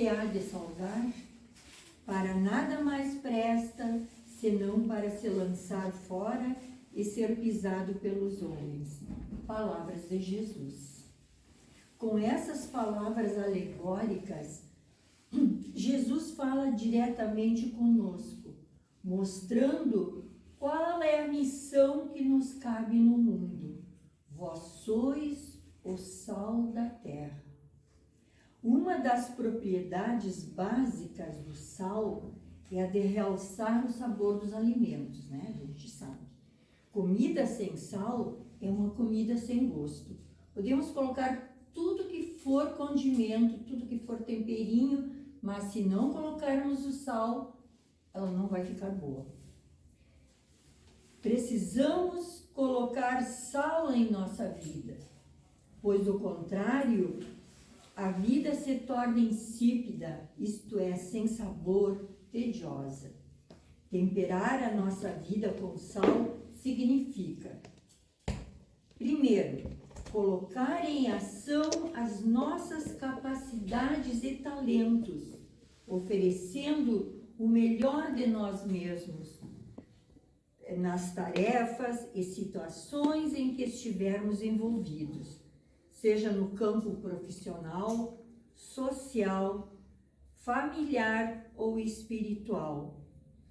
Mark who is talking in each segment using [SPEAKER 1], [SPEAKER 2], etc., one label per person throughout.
[SPEAKER 1] você há de salgar? Para nada mais presta, senão para se lançar fora e ser pisado pelos homens. Palavras de Jesus. Com essas palavras alegóricas, Jesus fala diretamente conosco, mostrando qual é a missão que nos cabe no mundo. Vós sois o sal da terra. Uma das propriedades básicas do sal é a de realçar o sabor dos alimentos, né? A gente sabe. Comida sem sal é uma comida sem gosto. Podemos colocar tudo que for condimento, tudo que for temperinho, mas se não colocarmos o sal, ela não vai ficar boa. Precisamos colocar sal em nossa vida, pois do contrário, a vida se torna insípida, isto é, sem sabor, tediosa. Temperar a nossa vida com sal significa, primeiro, colocar em ação as nossas capacidades e talentos, oferecendo o melhor de nós mesmos nas tarefas e situações em que estivermos envolvidos, seja no campo profissional, social, familiar ou espiritual,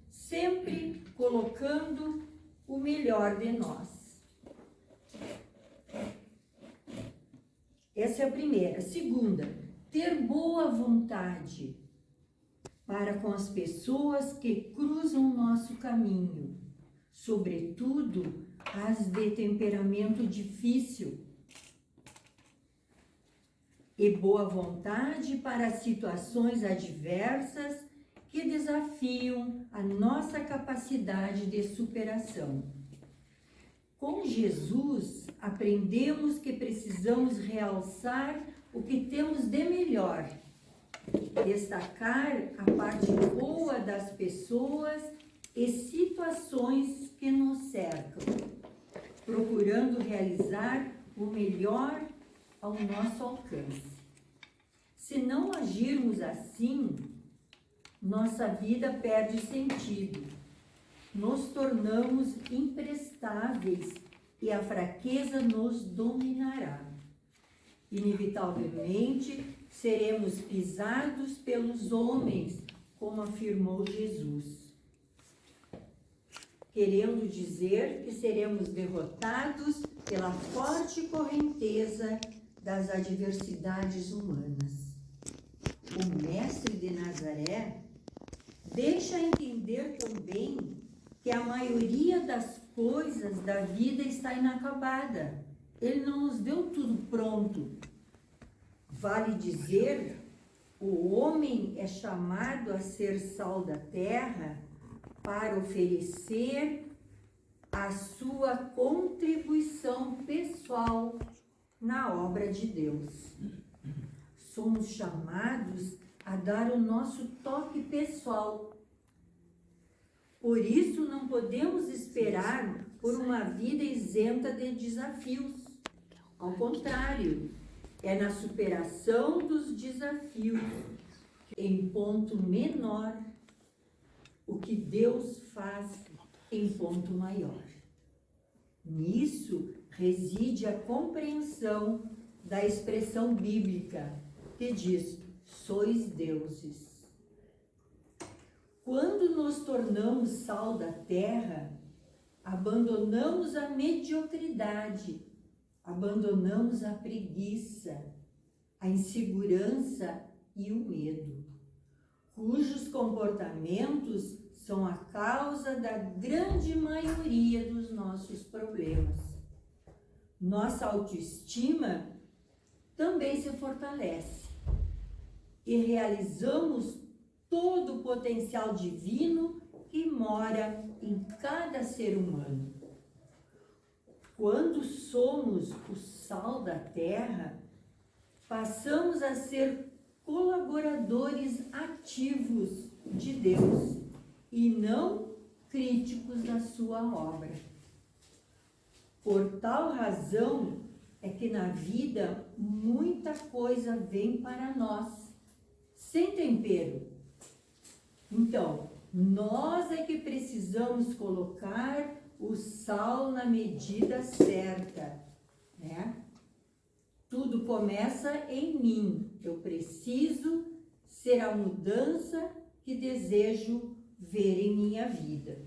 [SPEAKER 1] sempre colocando o melhor de nós. Essa é a primeira. A segunda, ter boa vontade para com as pessoas que cruzam nosso caminho, sobretudo as de temperamento difícil, e boa vontade para situações adversas que desafiam a nossa capacidade de superação. Com Jesus, aprendemos que precisamos realçar o que temos de melhor, destacar a parte boa das pessoas e situações que nos cercam, procurando realizar o melhor ao nosso alcance. Se não agirmos assim, nossa vida perde sentido, nos tornamos imprestáveis e a fraqueza nos dominará. Inevitavelmente, seremos pisados pelos homens, como afirmou Jesus, querendo dizer que seremos derrotados pela forte correnteza das adversidades humanas. O mestre de Nazaré deixa entender também que a maioria das coisas da vida está inacabada. Ele não nos deu tudo pronto. Vale dizer, o homem é chamado a ser sal da terra para oferecer a sua contribuição pessoal na obra de Deus. Somos chamados a dar o nosso toque pessoal. Por isso, não podemos esperar por uma vida isenta de desafios. Ao contrário, é na superação dos desafios, em ponto menor, o que Deus faz em ponto maior. Nisso reside a compreensão da expressão bíblica que diz: sois deuses. Quando nos tornamos sal da terra, abandonamos a mediocridade, abandonamos a preguiça, a insegurança e o medo, cujos comportamentos são a causa da grande maioria dos nossos problemas. Nossa autoestima também se fortalece e realizamos todo o potencial divino que mora em cada ser humano. Quando somos o sal da terra, passamos a ser colaboradores ativos de Deus e não críticos da sua obra. Por tal razão é que na vida muita coisa vem para nós, sem tempero. Então, nós é que precisamos colocar o sal na medida certa, né? Tudo começa em mim. Eu preciso ser a mudança que desejo ver em minha vida.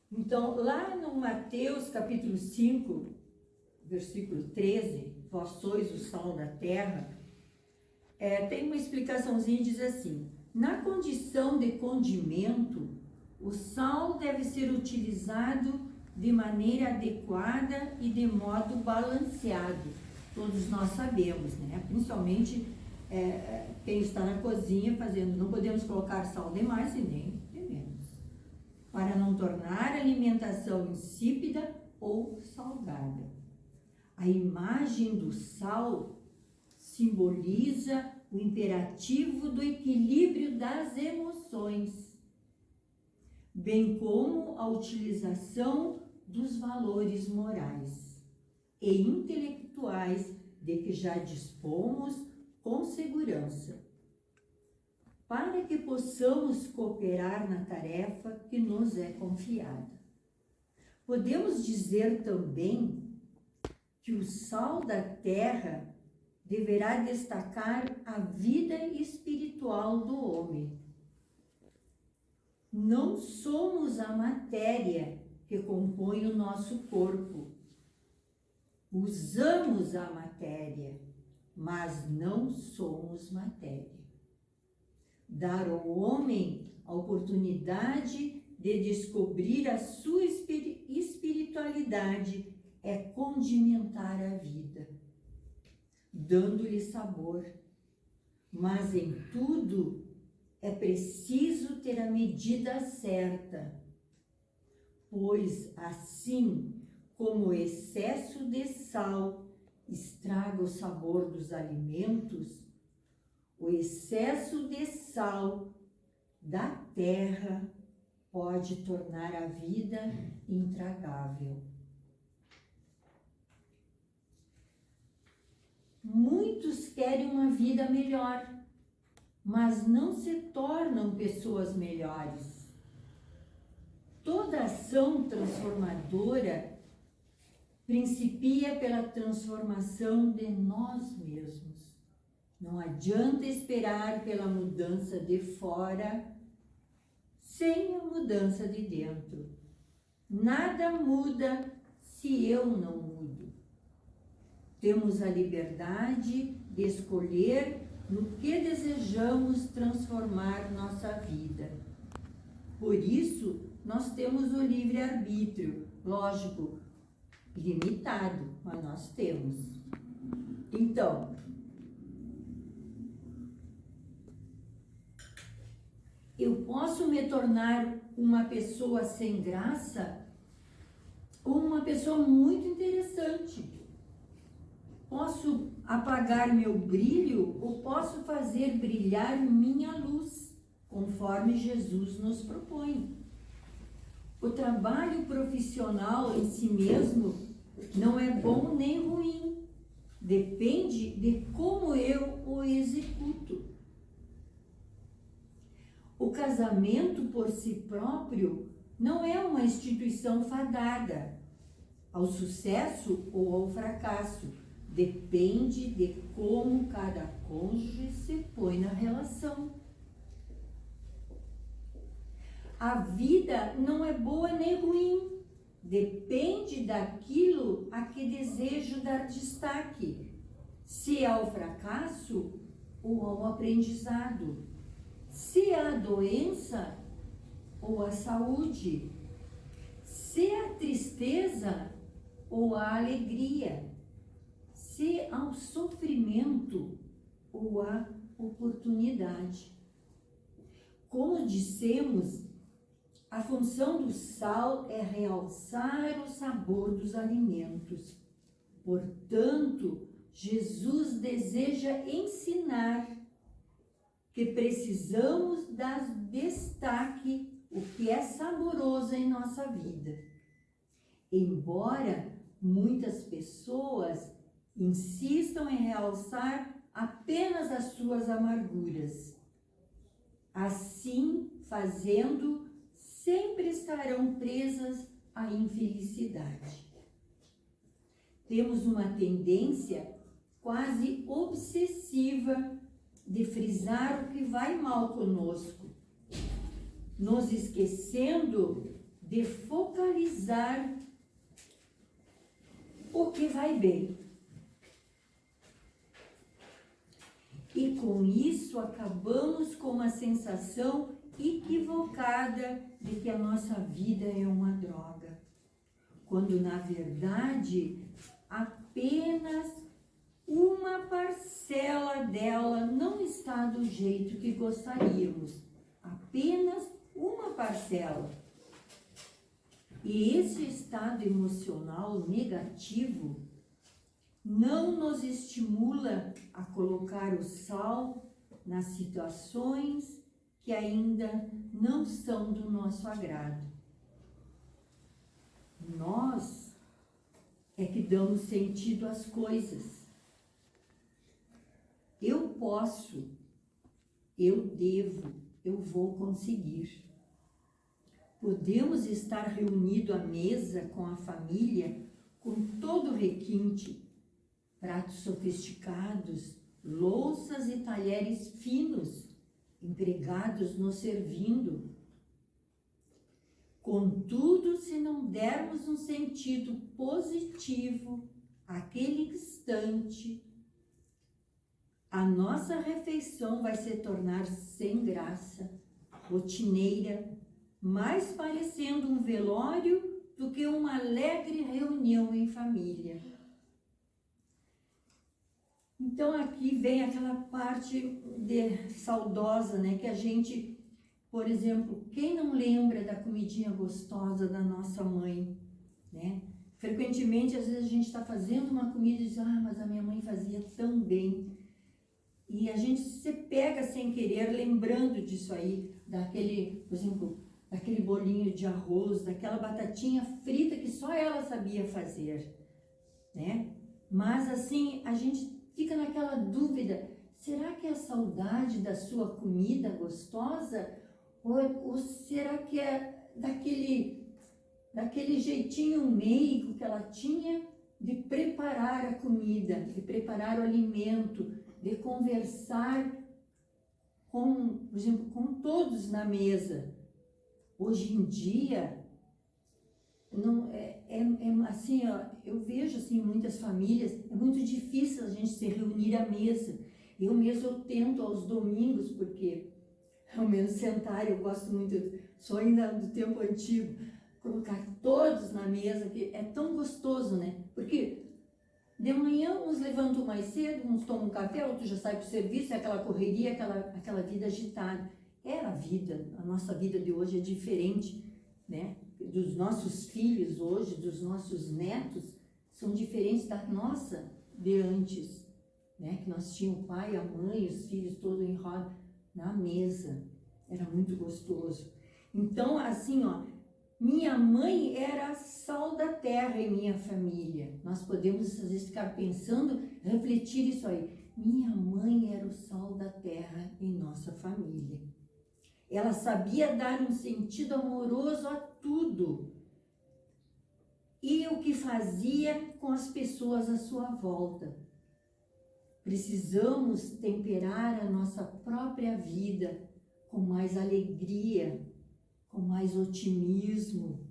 [SPEAKER 1] Então, lá no Mateus capítulo 5, versículo 13, vós sois o sal da terra, tem uma explicaçãozinha, diz assim: na condição de condimento, o sal deve ser utilizado de maneira adequada e de modo balanceado. Todos nós sabemos, né? Principalmente quem está na cozinha fazendo, não podemos colocar sal demais e nem de menos, para não tornar a alimentação insípida ou salgada. A imagem do sal simboliza o imperativo do equilíbrio das emoções, bem como a utilização dos valores morais e intelectuais de que já dispomos com segurança, para que possamos cooperar na tarefa que nos é confiada. Podemos dizer também que o sal da terra deverá destacar a vida espiritual do homem. Não somos a matéria que compõe o nosso corpo. Usamos a matéria, mas não somos matéria. Dar ao homem a oportunidade de descobrir a sua espiritualidade é condimentar a vida, dando-lhe sabor. Mas em tudo é preciso ter a medida certa, pois assim como o excesso de sal estraga o sabor dos alimentos, o excesso de sal da terra pode tornar a vida intragável. Muitos querem uma vida melhor, mas não se tornam pessoas melhores. Toda ação transformadora principia pela transformação de nós mesmos. Não adianta esperar pela mudança de fora sem a mudança de dentro. Nada muda se eu não mudo. Temos a liberdade de escolher no que desejamos transformar nossa vida. Por isso, nós temos o livre-arbítrio, lógico, limitado, mas nós temos. Então, eu posso me tornar uma pessoa sem graça ou uma pessoa muito interessante. Posso apagar meu brilho ou posso fazer brilhar minha luz, conforme Jesus nos propõe. O trabalho profissional em si mesmo não é bom nem ruim. Depende de como eu o executo. O casamento por si próprio não é uma instituição fadada ao sucesso ou ao fracasso. Depende de como cada cônjuge se põe na relação. A vida não é boa nem ruim. Depende daquilo a que desejo dar destaque, se ao fracasso ou ao aprendizado, se à doença ou à saúde, se à tristeza ou à alegria, se ao sofrimento ou à oportunidade. Como dissemos, a função do sal é realçar o sabor dos alimentos. Portanto, Jesus deseja ensinar que precisamos dar destaque o que é saboroso em nossa vida. Embora muitas pessoas insistam em realçar apenas as suas amarguras. Assim, fazendo, sempre estarão presas à infelicidade. Temos uma tendência quase obsessiva de frisar o que vai mal conosco, nos esquecendo de focalizar o que vai bem. E com isso acabamos com uma sensação equivocada de que a nossa vida é uma droga, quando na verdade apenas uma parcela dela não está do jeito que gostaríamos, apenas uma parcela. E esse estado emocional negativo não nos estimula a colocar o sal nas situações que ainda não são do nosso agrado. Nós é que damos sentido às coisas. Eu posso, eu devo, eu vou conseguir. Podemos estar reunidos à mesa com a família com todo o requinte, pratos sofisticados, louças e talheres finos, empregados nos servindo. Contudo, se não dermos um sentido positivo àquele instante, a nossa refeição vai se tornar sem graça, rotineira, mais parecendo um velório do que uma alegre reunião em família. Então aqui vem aquela parte saudosa, né? Que a gente, por exemplo, quem não lembra da comidinha gostosa da nossa mãe, né? Frequentemente, às vezes a gente está fazendo uma comida e diz, mas a minha mãe fazia tão bem. E a gente se pega sem querer lembrando disso aí, daquele, por exemplo, daquele bolinho de arroz, daquela batatinha frita que só ela sabia fazer, né? Mas assim, a gente fica naquela dúvida, será que é a saudade da sua comida gostosa? Ou será que é daquele jeitinho meigo que ela tinha de preparar a comida, de preparar o alimento, de conversar com, por exemplo, com todos na mesa? Hoje em dia, não, assim, ó, eu vejo assim, muitas famílias, é muito difícil a gente se reunir à mesa. Eu mesmo tento aos domingos, porque ao menos sentar, eu gosto muito, sou ainda do tempo antigo, colocar todos na mesa, que é tão gostoso, né? Porque de manhã uns levantam mais cedo, uns tomam um café, outros já saem para o serviço, é aquela correria, aquela vida agitada. Era a vida, a nossa vida de hoje é diferente, né? Dos nossos filhos hoje, dos nossos netos, são diferentes da nossa de antes, né? Que nós tínhamos o pai, a mãe, os filhos todos em roda na mesa. Era muito gostoso. Então, assim, ó, minha mãe era sal da terra em minha família. Nós podemos, às vezes, ficar pensando, refletir isso aí. Minha mãe era o sal da terra em nossa família. Ela sabia dar um sentido amoroso a tudo. E o que fazia com as pessoas à sua volta. Precisamos temperar a nossa própria vida com mais alegria, com mais otimismo.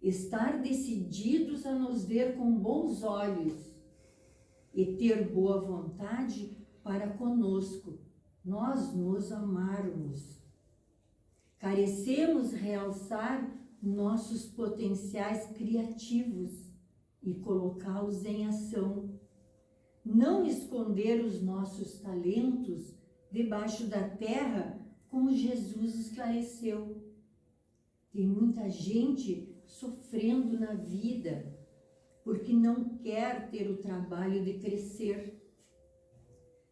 [SPEAKER 1] Estar decididos a nos ver com bons olhos e ter boa vontade para conosco, nós nos amarmos. Carecemos realçar nossos potenciais criativos e colocá-los em ação. Não esconder os nossos talentos debaixo da terra, como Jesus esclareceu. Tem muita gente sofrendo na vida porque não quer ter o trabalho de crescer.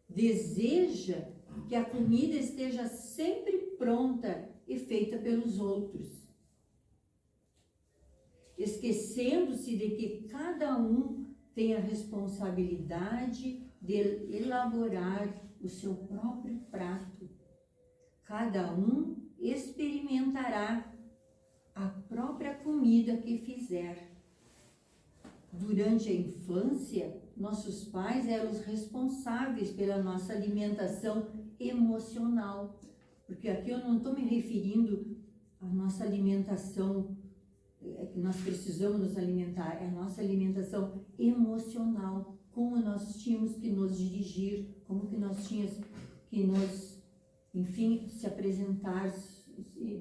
[SPEAKER 1] Deseja que a comida esteja sempre pronta e feita pelos outros, esquecendo-se de que cada um tem a responsabilidade de elaborar o seu próprio prato. Cada um experimentará a própria comida que fizer. Durante a infância, nossos pais eram os responsáveis pela nossa alimentação emocional. Porque aqui eu não estou me referindo à nossa alimentação, que nós precisamos nos alimentar, é a nossa alimentação emocional. Como nós tínhamos que nos dirigir, como que nós tínhamos que nos, enfim, se apresentar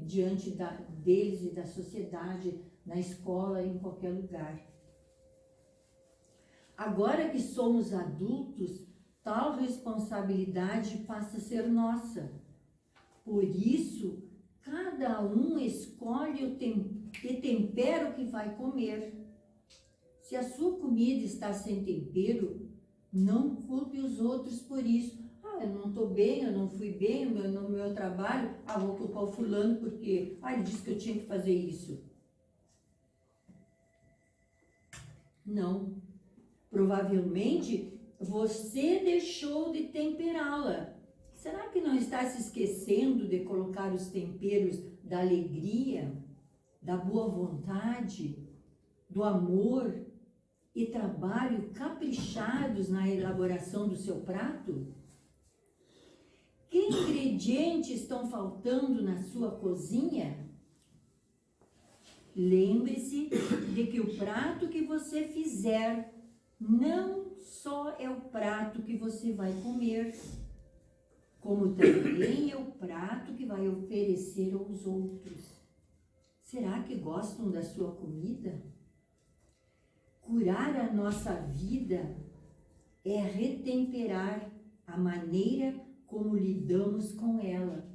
[SPEAKER 1] diante deles e da sociedade, na escola, em qualquer lugar. Agora que somos adultos, tal responsabilidade passa a ser nossa. Por isso, cada um escolhe o tempero que vai comer. Se a sua comida está sem tempero, não culpe os outros por isso. Eu não estou bem, eu não fui bem no meu trabalho, vou culpar o fulano porque ele disse que eu tinha que fazer isso. Não. Provavelmente você deixou de temperá-la. Será que não está se esquecendo de colocar os temperos da alegria, da boa vontade, do amor e trabalho caprichados na elaboração do seu prato? Que ingredientes estão faltando na sua cozinha? Lembre-se de que o prato que você fizer não só é o prato que você vai comer, como também é o prato que vai oferecer aos outros. Será que gostam da sua comida? Curar a nossa vida é retemperar a maneira como lidamos com ela,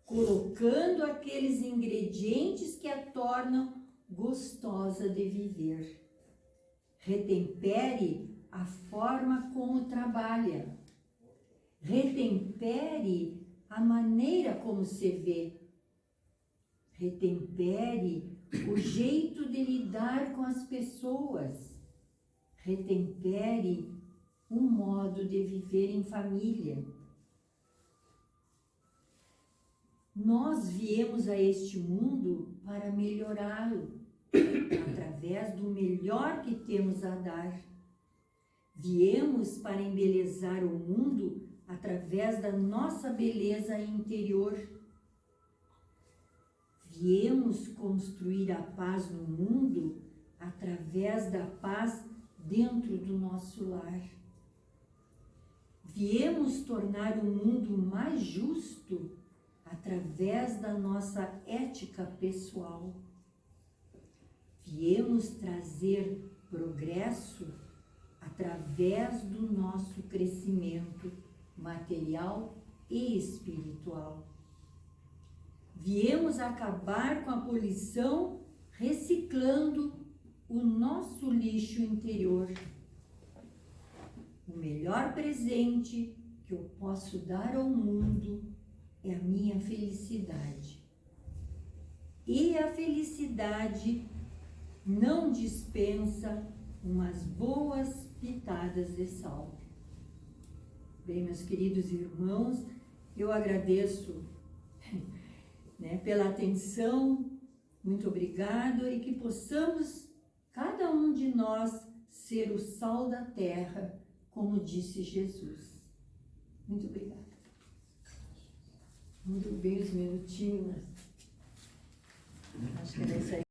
[SPEAKER 1] colocando aqueles ingredientes que a tornam gostosa de viver. Retempere a forma como trabalha. Retempere a maneira como se vê. Retempere o jeito de lidar com as pessoas. Retempere um modo de viver em família. Nós viemos a este mundo para melhorá-lo, através do melhor que temos a dar. Viemos para embelezar o mundo através da nossa beleza interior. Viemos construir a paz no mundo através da paz dentro do nosso lar. Viemos tornar o mundo mais justo através da nossa ética pessoal. Viemos trazer progresso através do nosso crescimento material e espiritual. Viemos acabar com a poluição reciclando o nosso lixo interior. O melhor presente que eu posso dar ao mundo é a minha felicidade. E a felicidade não dispensa umas boas pitadas de sal. Bem, meus queridos irmãos, eu agradeço pela atenção, muito obrigado, e que possamos, cada um de nós, ser o sal da terra, como disse Jesus. Muito obrigada. Muito bem, os minutinhos. Acho que é isso aí.